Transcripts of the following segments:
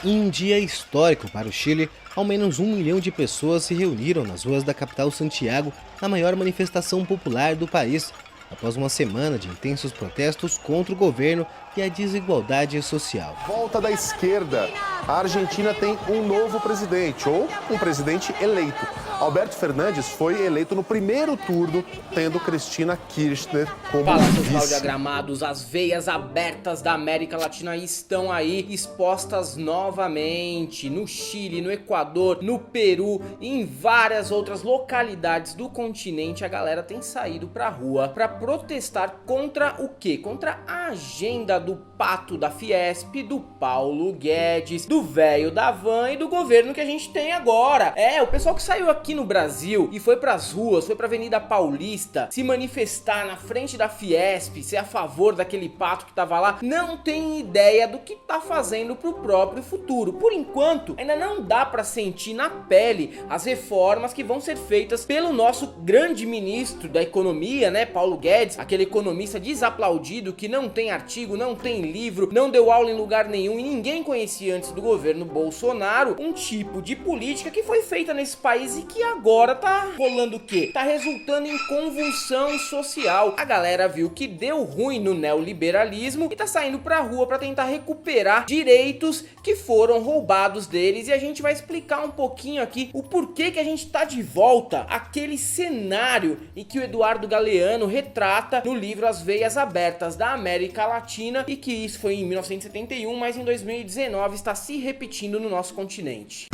Em um dia histórico para o Chile, ao menos 1 milhão de pessoas se reuniram nas ruas da capital Santiago na maior manifestação popular do país, após uma semana de intensos protestos contra o governo e a desigualdade social. Volta da esquerda. A Argentina tem um novo presidente, ou um presidente eleito. Alberto Fernandes foi eleito no primeiro turno, tendo Cristina Kirchner como Palácios vice. diagramados, as veias abertas da América Latina estão aí expostas novamente no Chile, no Equador, no Peru e em várias outras localidades do continente. A galera tem saído pra rua pra protestar contra o quê? Contra a agenda do pato da Fiesp, do Paulo Guedes, do velho da van e do governo que a gente tem agora. O pessoal que saiu aqui no Brasil e foi pras ruas, foi pra Avenida Paulista se manifestar na frente da Fiesp, ser a favor daquele pato que tava lá, não tem ideia do que tá fazendo pro próprio futuro. Por enquanto, ainda não dá pra sentir na pele as reformas que vão ser feitas pelo nosso grande ministro da economia, né, Paulo Guedes, aquele economista desaplaudido que não tem artigo, não tem livro, não deu aula em lugar nenhum e ninguém conhecia antes do governo Bolsonaro, um tipo de política que foi feita nesse país e que agora tá rolando o quê? Tá resultando em convulsão social. A galera viu que deu ruim no neoliberalismo e tá saindo pra rua pra tentar recuperar direitos que foram roubados deles, e a gente vai explicar um pouquinho aqui o porquê que a gente tá de volta àquele cenário em que o Eduardo Galeano retrata no livro As Veias Abertas da América Latina, e que isso foi em 1971, mas em 2019 está se repetindo no nosso continente.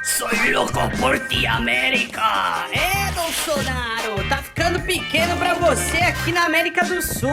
Soy louco por ti, América! Bolsonaro, tá ficando pequeno pra você aqui na América do Sul!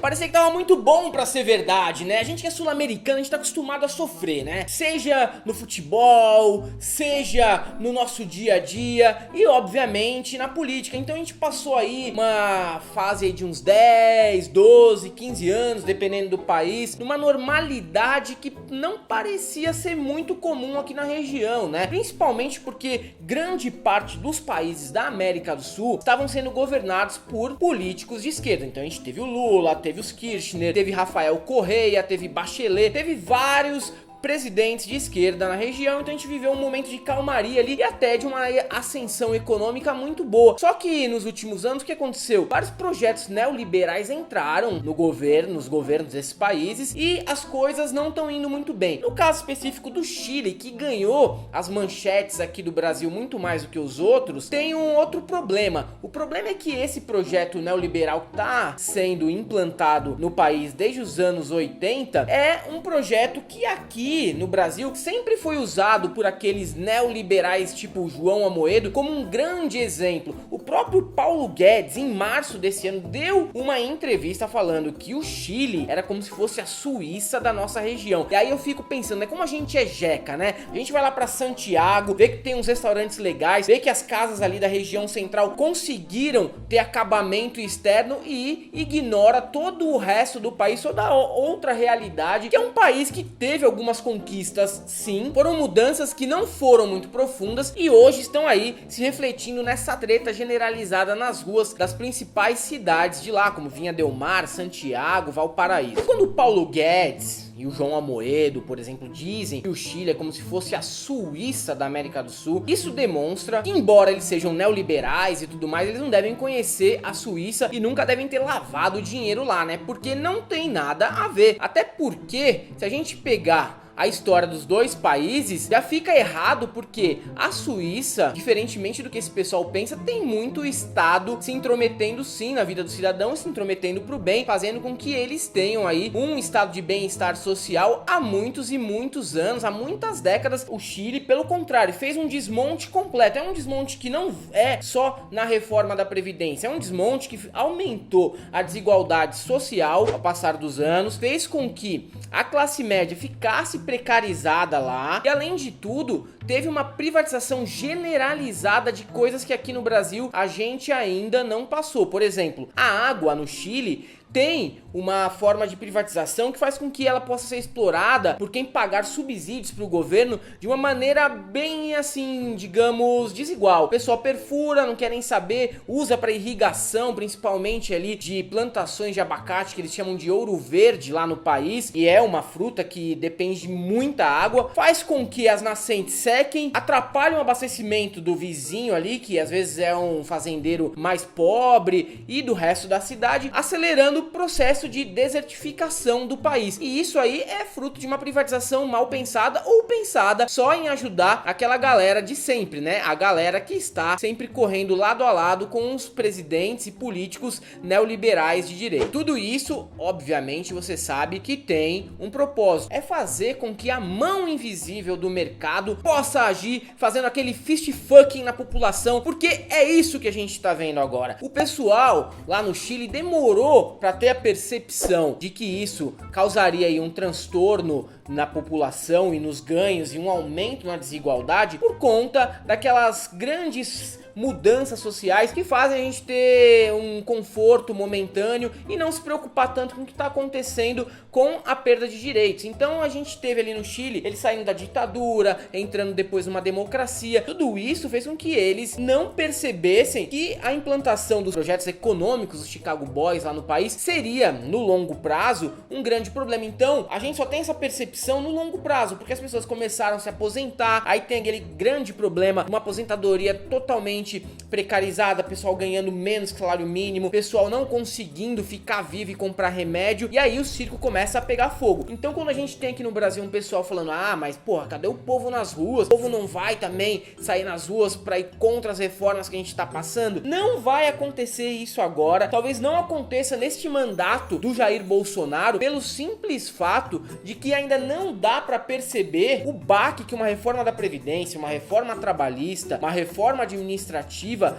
Parecia que tava muito bom pra ser verdade, né? A gente que é sul-americano, a gente tá acostumado a sofrer, né? Seja no futebol, seja no nosso dia a dia e, obviamente, na política. Então a gente passou aí uma fase aí de uns 10, 12, 15 anos, dependendo do país, numa normalidade que não parecia ser muito comum aqui na região, né? Principalmente porque grande parte dos países da América do Sul estavam sendo governados por políticos de esquerda. Então a gente teve o Lula, teve os Kirchner, teve Rafael Correa, teve Bachelet, teve vários presidentes de esquerda na região. Então a gente viveu um momento de calmaria ali e até de uma ascensão econômica muito boa. Só que nos últimos anos o que aconteceu? Vários projetos neoliberais entraram no governo, nos governos desses países, e as coisas não estão indo muito bem. No caso específico do Chile, que ganhou as manchetes aqui do Brasil muito mais do que os outros, tem um outro problema. O problema é que esse projeto neoliberal que tá sendo implantado no país desde os anos 80 é um projeto que aqui no Brasil sempre foi usado por aqueles neoliberais tipo João Amoedo como um grande exemplo. O próprio Paulo Guedes, em março desse ano, deu uma entrevista falando que o Chile era como se fosse a Suíça da nossa região. E aí eu fico pensando, né, como a gente é jeca, né? A gente vai lá pra Santiago, vê que tem uns restaurantes legais, vê que as casas ali da região central conseguiram ter acabamento externo e ignora todo o resto do país, toda a outra realidade, que é um país que teve algumas conquistas, sim, foram mudanças que não foram muito profundas e hoje estão aí se refletindo nessa treta generalizada nas ruas das principais cidades de lá, como Vinha del Mar, Santiago, Valparaíso. Quando o Paulo Guedes e o João Amoedo, por exemplo, dizem que o Chile é como se fosse a Suíça da América do Sul, isso demonstra que, embora eles sejam neoliberais e tudo mais, eles não devem conhecer a Suíça e nunca devem ter lavado dinheiro lá, né? Porque não tem nada a ver. Até porque, se a gente pegar a história dos dois países, já fica errado, porque a Suíça, diferentemente do que esse pessoal pensa, tem muito Estado se intrometendo sim na vida do cidadão, se intrometendo pro bem, fazendo com que eles tenham aí um estado de bem-estar social há muitos e muitos anos, há muitas décadas. O Chile, pelo contrário, fez um desmonte completo. É um desmonte que não é só na reforma da Previdência, é um desmonte que aumentou a desigualdade social ao passar dos anos, fez com que a classe média ficasse precarizada lá, e além de tudo, teve uma privatização generalizada de coisas que aqui no Brasil a gente ainda não passou. Por exemplo, a água no Chile tem uma forma de privatização que faz com que ela possa ser explorada por quem pagar subsídios para o governo de uma maneira bem assim, digamos, desigual. O pessoal perfura, não quer nem saber, usa para irrigação, principalmente ali de plantações de abacate que eles chamam de ouro verde lá no país, e é uma fruta que depende de muita água, faz com que as nascentes sequem, atrapalham o abastecimento do vizinho ali, que às vezes é um fazendeiro mais pobre, e do resto da cidade, acelerando o processo de desertificação do país. E isso aí é fruto de uma privatização mal pensada ou pensada só em ajudar aquela galera de sempre, né? A galera que está sempre correndo lado a lado com os presidentes e políticos neoliberais de direita. Tudo isso, obviamente, você sabe que tem um propósito. É fazer com que a mão invisível do mercado possa agir fazendo aquele fist fucking na população, porque é isso que a gente tá vendo agora. O pessoal lá no Chile demorou para ter a percepção de que isso causaria aí um transtorno na população e nos ganhos e um aumento na desigualdade por conta daquelas grandes mudanças sociais que fazem a gente ter um conforto momentâneo e não se preocupar tanto com o que está acontecendo com a perda de direitos. Então a gente teve ali no Chile, eles saindo da ditadura, entrando depois numa democracia. Tudo isso fez com que eles não percebessem que a implantação dos projetos econômicos dos Chicago Boys lá no país seria, no longo prazo, um grande problema. Então a gente só tem essa percepção no longo prazo, porque as pessoas começaram a se aposentar, aí tem aquele grande problema, uma aposentadoria totalmente precarizada, pessoal ganhando menos que salário mínimo, pessoal não conseguindo ficar vivo e comprar remédio, e aí o circo começa a pegar fogo. Então quando a gente tem aqui no Brasil um pessoal falando, ah, mas porra, cadê o povo nas ruas? O povo não vai também sair nas ruas pra ir contra as reformas que a gente tá passando? Não vai acontecer isso agora, talvez não aconteça neste mandato do Jair Bolsonaro, pelo simples fato de que ainda não dá pra perceber o baque que uma reforma da Previdência, uma reforma trabalhista, uma reforma administrativa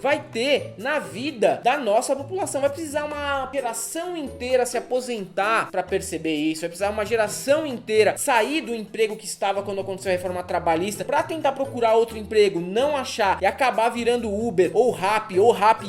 vai ter na vida da nossa população. Vai precisar uma geração inteira se aposentar para perceber isso, vai precisar uma geração inteira sair do emprego que estava quando aconteceu a reforma trabalhista para tentar procurar outro emprego, não achar e acabar virando Uber ou Rappi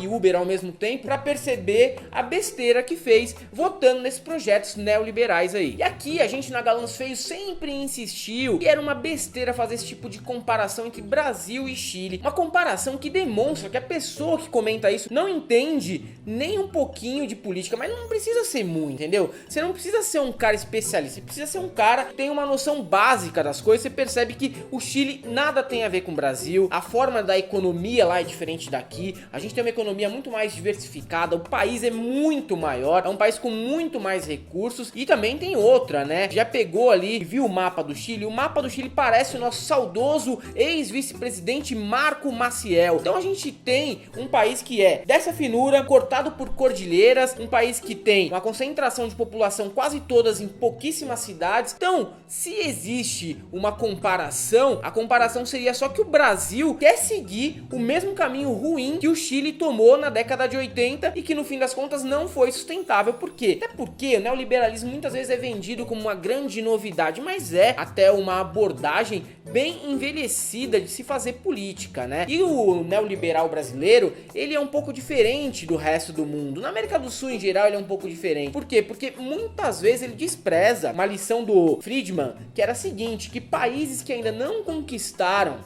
e Uber ao mesmo tempo para perceber a besteira que fez votando nesses projetos neoliberais aí. E aqui a gente na Galãs Feios sempre insistiu que era uma besteira fazer esse tipo de comparação entre Brasil e Chile, uma comparação que demonstra que a pessoa que comenta isso não entende nem um pouquinho de política, mas não precisa ser muito, entendeu? Você não precisa ser um cara especialista, você precisa ser um cara que tem uma noção básica das coisas. Você percebe que o Chile nada tem a ver com o Brasil, a forma da economia lá é diferente daqui, a gente tem uma economia muito mais diversificada, o país é muito maior, é um país com muito mais recursos e também tem outra, né? Já pegou ali e viu o mapa do Chile? O mapa do Chile parece o nosso saudoso ex-vice-presidente Marco Maciel. Então a gente tem um país que é dessa finura, cortado por cordilheiras, um país que tem uma concentração de população quase todas em pouquíssimas cidades. Então, se existe uma comparação, a comparação seria só que o Brasil quer seguir o mesmo caminho ruim que o Chile tomou na década de 80 e que no fim das contas não foi sustentável. Por quê? Até porque o neoliberalismo muitas vezes é vendido como uma grande novidade, mas é até uma abordagem bem envelhecida de se fazer política, né? E o neoliberal brasileiro, ele é um pouco diferente do resto do mundo. Na América do Sul, em geral, ele é um pouco diferente. Por quê? Porque muitas vezes ele despreza uma lição do Friedman, que era a seguinte, que países que ainda não conquistaram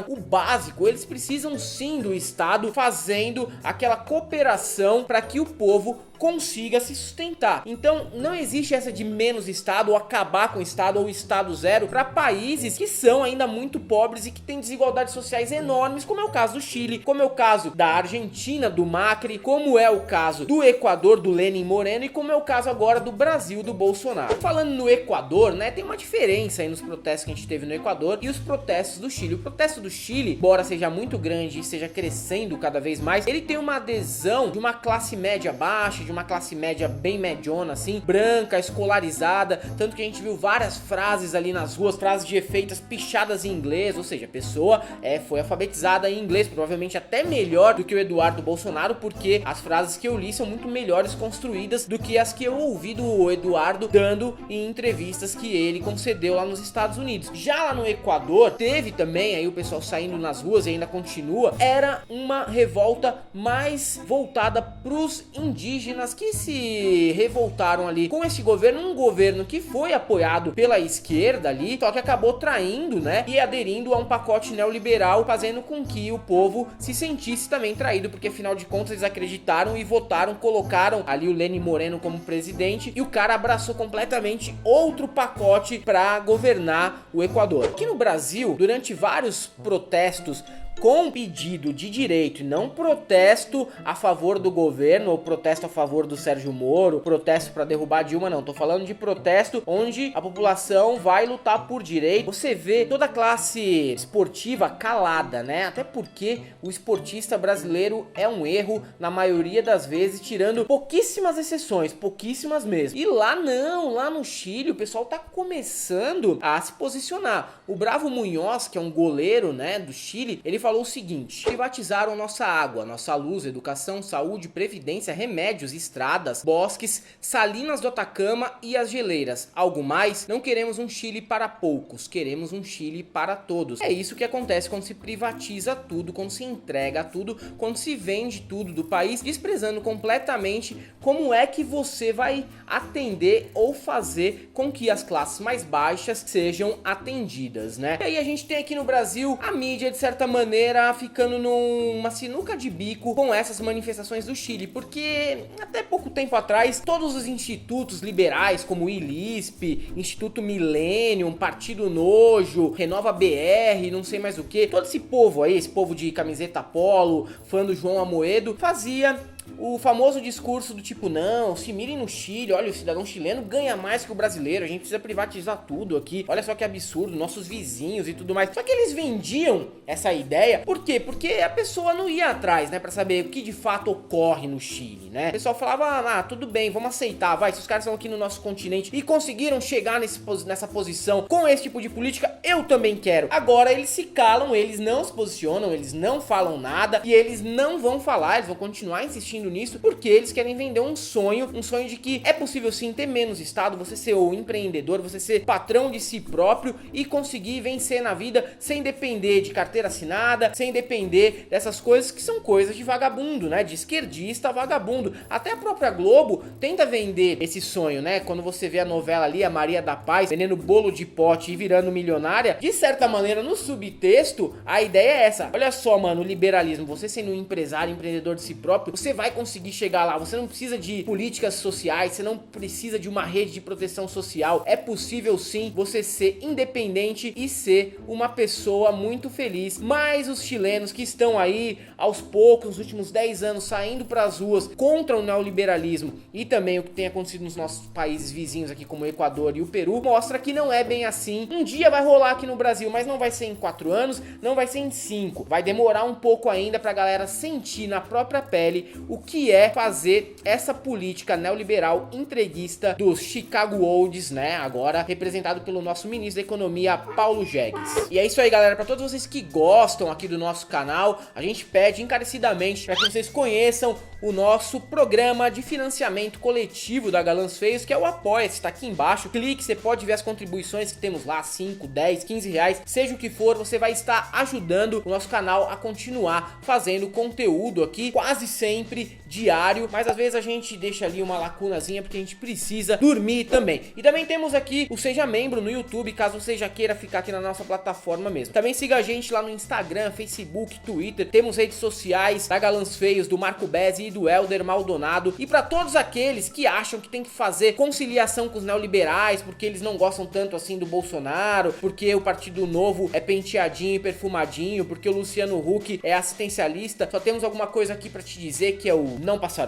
o básico, eles precisam sim do Estado fazendo aquela cooperação para que o povo consiga se sustentar. Então não existe essa de menos Estado ou acabar com o Estado ou Estado zero para países que são ainda muito pobres e que têm desigualdades sociais enormes, como é o caso do Chile, como é o caso da Argentina, do Macri, como é o caso do Equador, do Lenin Moreno, e como é o caso agora do Brasil, do Bolsonaro. Falando no Equador, né, tem uma diferença aí nos protestos que a gente teve no Equador e os protestos do Chile. O protesto do Chile, embora seja muito grande e seja crescendo cada vez mais, ele tem uma adesão de uma classe média baixa, de uma classe média bem mediona assim, branca, escolarizada, tanto que a gente viu várias frases ali nas ruas, frases de efeitos pichadas em inglês, ou seja, a pessoa foi alfabetizada em inglês, provavelmente até melhor do que o Eduardo Bolsonaro, porque as frases que eu li são muito melhores construídas do que as que eu ouvi do Eduardo dando em entrevistas que ele concedeu lá nos Estados Unidos. Já lá no Equador, teve também aí o pessoal saindo nas ruas e ainda continua, era uma revolta mais voltada pros indígenas chilinas que se revoltaram ali com esse governo, um governo que foi apoiado pela esquerda ali, só que acabou traindo, né, e aderindo a um pacote neoliberal, fazendo com que o povo se sentisse também traído, porque afinal de contas eles acreditaram e votaram, colocaram ali o Lenín Moreno como presidente, e o cara abraçou completamente outro pacote para governar o Equador. Aqui no Brasil, durante vários protestos com pedido de direito e não protesto a favor do governo ou protesto a favor do Sérgio Moro, protesto para derrubar Dilma, não, tô falando de protesto onde a população vai lutar por direito. Você vê toda a classe esportiva calada, né? Até porque o esportista brasileiro é um erro na maioria das vezes, tirando pouquíssimas exceções, pouquíssimas mesmo. E lá não, lá no Chile o pessoal tá começando a se posicionar. O Bravo Munhoz, que é um goleiro, né, do Chile, ele falou o seguinte: privatizaram nossa água, nossa luz, educação, saúde, previdência, remédios, estradas, bosques, salinas do Atacama e as geleiras. Algo mais? Não queremos um Chile para poucos, queremos um Chile para todos. É isso que acontece quando se privatiza tudo, quando se entrega tudo, quando se vende tudo do país, desprezando completamente como é que você vai atender ou fazer com que as classes mais baixas sejam atendidas, né? E aí a gente tem aqui no Brasil a mídia, de certa maneira, ficando numa sinuca de bico com essas manifestações do Chile, porque até pouco tempo atrás todos os institutos liberais como o ILISP, Instituto Millennium, Partido Nojo, Renova BR, não sei mais o que, todo esse povo aí, esse povo de camiseta polo, fã do João Amoedo, fazia o famoso discurso do tipo: não, se mirem no Chile, olha, o cidadão chileno ganha mais que o brasileiro, a gente precisa privatizar tudo aqui, olha só que absurdo, nossos vizinhos e tudo mais. Só que eles vendiam essa ideia, por quê? Porque a pessoa não ia atrás, né, pra saber o que de fato ocorre no Chile, né? O pessoal falava: ah, tudo bem, vamos aceitar, vai, se os caras estão aqui no nosso continente e conseguiram chegar nessa posição com esse tipo de política, eu também quero. Agora eles se calam, eles não se posicionam, eles não falam nada e eles não vão falar, eles vão continuar insistindo nisso, porque eles querem vender um sonho de que é possível sim ter menos Estado, você ser o empreendedor, você ser patrão de si próprio e conseguir vencer na vida sem depender de carteira assinada, sem depender dessas coisas que são coisas de vagabundo, né, de esquerdista vagabundo. Até a própria Globo tenta vender esse sonho, né, quando você vê a novela ali, a Maria da Paz vendendo bolo de pote e virando milionária, de certa maneira no subtexto a ideia é essa: olha só, mano, o liberalismo, você sendo um empresário, empreendedor de si próprio, você vai conseguir chegar lá, você não precisa de políticas sociais, você não precisa de uma rede de proteção social, é possível sim você ser independente e ser uma pessoa muito feliz. Mas os chilenos que estão aí aos poucos, nos últimos 10 anos, saindo para as ruas contra o neoliberalismo e também o que tem acontecido nos nossos países vizinhos aqui como o Equador e o Peru, mostra que não é bem assim. Um dia vai rolar aqui no Brasil, mas não vai ser em 4 anos, não vai ser em 5, vai demorar um pouco ainda pra galera sentir na própria pele o que é fazer essa política neoliberal entreguista dos Chicago Olds, né, agora representado pelo nosso ministro da Economia, Paulo Jegues. E é isso aí, galera, para todos vocês que gostam aqui do nosso canal, a gente pede encarecidamente para que vocês conheçam o nosso programa de financiamento coletivo da Galãs Feios, que é o Apoia-se, tá aqui embaixo. Clique, você pode ver as contribuições que temos lá, 5, 10, 15 reais, seja o que for, você vai estar ajudando o nosso canal a continuar fazendo conteúdo aqui, quase sempre diário, mas às vezes a gente deixa ali uma lacunazinha porque a gente precisa dormir também. E também temos aqui o Seja Membro no YouTube, caso você já queira ficar aqui na nossa plataforma mesmo. Também siga a gente lá no Instagram, Facebook, Twitter, temos redes sociais da Galãs Feios, do Marco Bezzi e do Helder Maldonado. E para todos aqueles que acham que tem que fazer conciliação com os neoliberais, porque eles não gostam tanto assim do Bolsonaro, porque o Partido Novo é penteadinho e perfumadinho, porque o Luciano Huck é assistencialista, só temos alguma coisa aqui para te dizer, que é o não passará.